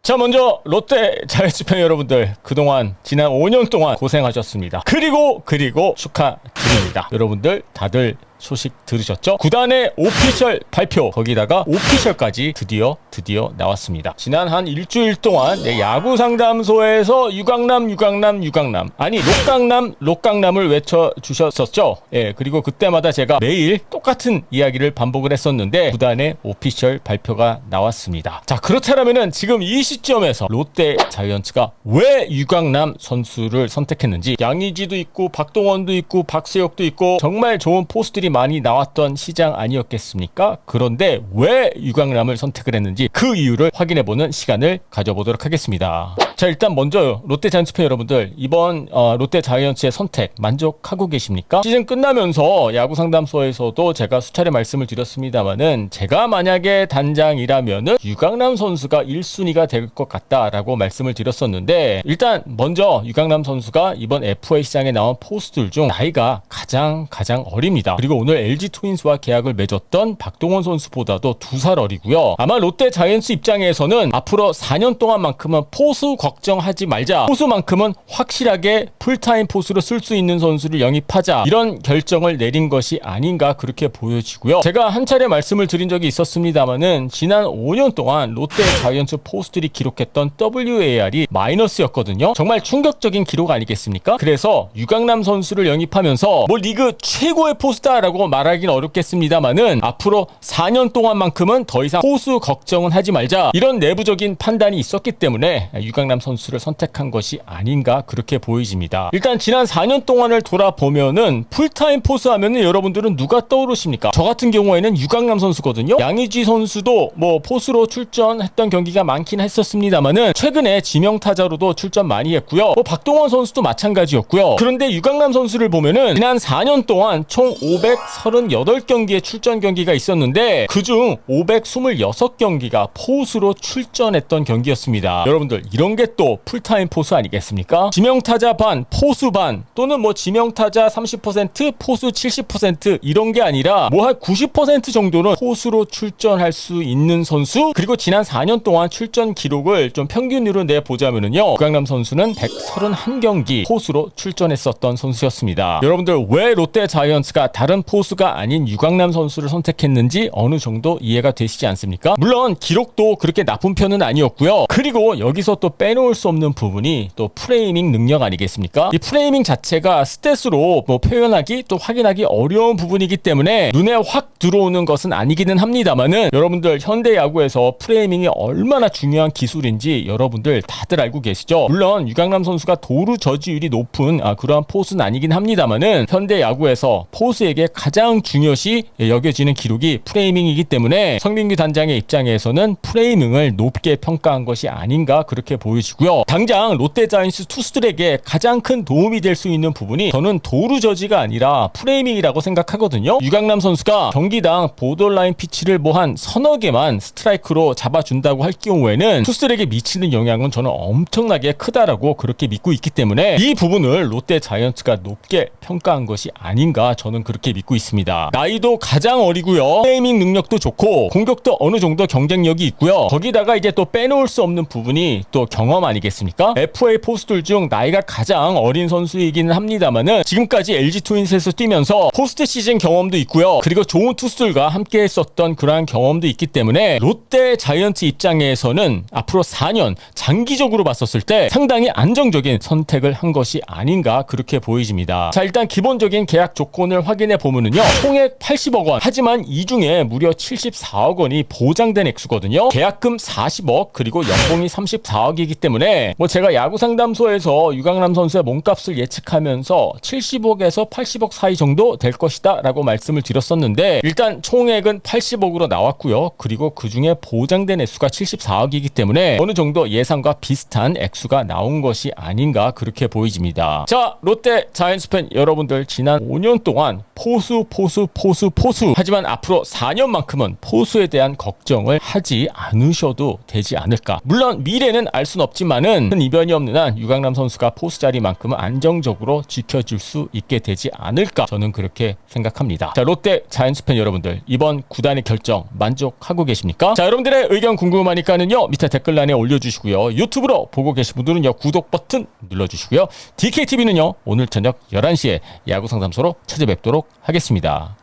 자, 먼저 롯데 자이언츠 팬 여러분들, 그동안 지난 5년 동안 고생하셨습니다. 그리고 축하드립니다. 여러분들 다들 소식 들으셨죠? 구단의 오피셜 발표, 거기다가 오피셜까지 드디어 나왔습니다. 지난 한 일주일 동안 야구 상담소에서 유강남 아니 롯강남을 외쳐주셨었죠. 예, 그리고 그때마다 제가 매일 똑같은 이야기를 반복을 했었는데 구단의 오피셜 발표가 나왔습니다. 자, 그렇다면은 지금 이 시점에서 롯데 자이언츠가 왜 유강남 선수를 선택했는지, 양의지도 있고 박동원도 있고 박세혁도 있고 정말 좋은 포스들이 많이 나왔던 시장 아니었겠습니까? 그런데 왜 유강남을 선택을 했는지 그 이유를 확인해보는 시간을 가져보도록 하겠습니다. 자, 일단 먼저 롯데 자이언츠 팬 여러분들, 이번 롯데 자이언츠의 선택 만족하고 계십니까? 시즌 끝나면서 야구 상담소에서도 제가 수차례 말씀을 드렸습니다만은, 제가 만약에 단장이라면은 유강남 선수가 1순위가 될 것 같다라고 말씀을 드렸었는데, 일단 먼저 유강남 선수가 이번 FA 시장에 나온 포스트들 중 나이가 가장 어립니다. 그리고 오늘 LG 트윈스와 계약을 맺었던 박동원 선수보다도 2살 어리고요. 아마 롯데 자이언츠 입장에서는 앞으로 4년 동안만큼은 포수 걱정하지 말자, 포수만큼은 확실하게 풀타임 포수로 쓸 수 있는 선수를 영입하자, 이런 결정을 내린 것이 아닌가 그렇게 보여지고요. 제가 한 차례 말씀을 드린 적이 있었습니다만은, 지난 5년 동안 롯데 자이언츠 포수들이 기록했던 WAR이 마이너스였거든요. 정말 충격적인 기록 아니겠습니까? 그래서 유강남 선수를 영입하면서 뭐 리그 최고의 포수다라고 말하기는 어렵겠습니다만은, 앞으로 4년 동안만큼은 더 이상 포수 걱정은 하지 말자, 이런 내부적인 판단이 있었기 때문에 유강남 선수를 선택한 것이 아닌가 그렇게 보여집니다. 일단 지난 4년 동안을 돌아보면은 풀타임 포수 하면은 여러분들은 누가 떠오르십니까? 저 같은 경우에는 유강남 선수거든요. 양의지 선수도 뭐 포수로 출전했던 경기가 많긴 했었습니다만은, 최근에 지명타자로도 출전 많이 했고요. 뭐 박동원 선수도 마찬가지였고요. 그런데 유강남 선수를 보면은 지난 4년 동안 총 538경기의 출전 경기가 있었는데, 그중 526경기가 포수로 출전했던 경기였습니다. 여러분들, 이런 게 또 풀타임 포수 아니겠습니까? 지명타자 반, 포수 반, 또는 뭐 지명타자 30%, 포수 70% 이런 게 아니라 뭐 한 90% 정도는 포수로 출전할 수 있는 선수. 그리고 지난 4년 동안 출전 기록을 좀 평균으로 내보자면은요, 유강남 선수는 131경기 포수로 출전했었던 선수였습니다. 여러분들, 왜 롯데 자이언츠가 다른 포수가 아닌 유강남 선수를 선택했는지 어느 정도 이해가 되시지 않습니까? 물론 기록도 그렇게 나쁜 편은 아니었고요. 그리고 여기서 또 빼놓을 수 없는 부분이 또 프레이밍 능력 아니겠습니까? 이 프레이밍 자체가 스탯으로 뭐 표현하기 또 확인하기 어려운 부분이기 때문에 눈에 확 들어오는 것은 아니기는 합니다만은, 여러분들 현대 야구에서 프레이밍이 얼마나 중요한 기술인지 여러분들 다들 알고 계시죠? 물론 유강남 선수가 도루 저지율이 높은 그러한 포수는 아니긴 합니다만은, 현대 야구에서 포수에게 가장 중요시 여겨지는 기록이 프레이밍이기 때문에 성민규 단장의 입장에서는 프레이밍을 높게 평가한 것이 아닌가 그렇게 보여지고요. 당장 롯데 자이언츠 투수들에게 가장 큰 도움이 될 수 있는 부분이 저는 도루 저지가 아니라 프레이밍이라고 생각하거든요. 유강남 선수가 경기당 보더라인 피치를 뭐 한 서너 개만 스트라이크로 잡아준다고 할 경우에는 투수들에게 미치는 영향은 저는 엄청나게 크다라고 그렇게 믿고 있기 때문에, 이 부분을 롯데 자이언츠가 높게 평가한 것이 아닌가 저는 그렇게 믿고 있습니다. 나이도 가장 어리고요, 프레이밍 능력도 좋고 공격도 어느 정도 경쟁력이 있고요. 거기다가 이제 또 빼놓을 수 없는 부분이 또 경험 아니겠습니까? FA 포스트들 중 나이가 가장 어린 선수이기는 합니다만은, 지금까지 LG 트윈스에서 뛰면서 포스트 시즌 경험도 있고요. 그리고 좋은 투수들과 함께 했었던 그러한 경험도 있기 때문에, 롯데 자이언츠 입장에서는 앞으로 4년 장기적으로 봤었을 때 상당히 안정적인 선택을 한 것이 아닌가 그렇게 보여집니다. 자, 일단 기본적인 계약 조건을 확인해 보면은요, 총액 80억 원, 하지만 이 중에 무려 74억 원이 보장된 액수거든요. 계약금 40억, 그리고 연봉이 34억이기 때문에 뭐 제가 야구 상담소에서 유강남 선수의 몸값을 예측하면서 70억에서 80억 사이 정도 될 것이다 라고 말씀을 드렸었는데, 일단 총액은 80억으로 나왔고요. 그리고 그 중에 보장된 액수가 74억이기 때문에 어느 정도 예상과 비슷한 액수가 나온 것이 아닌가 그렇게 보여집니다. 자, 롯데 자이언츠 팬 여러분들, 여러분들 지난 5년 동안 포수. 하지만 앞으로 4년만큼은 포수에 대한 걱정을 하지 않으셔도 되지 않을까. 물론 미래는 알 수는 없지만은 큰 이변이 없는 한 유강남 선수가 포수 자리만큼은 안정적으로 지켜줄 수 있게 되지 않을까. 저는 그렇게 생각합니다. 자, 롯데 자이언츠 팬 여러분들, 이번 구단의 결정 만족하고 계십니까? 자, 여러분들의 의견 궁금하니까는요, 밑에 댓글란에 올려주시고요. 유튜브로 보고 계신 분들은요, 구독 버튼 눌러주시고요. DKTV는요, 오늘 저녁 11시에 야구 상담소로 찾아뵙도록 하겠습니다.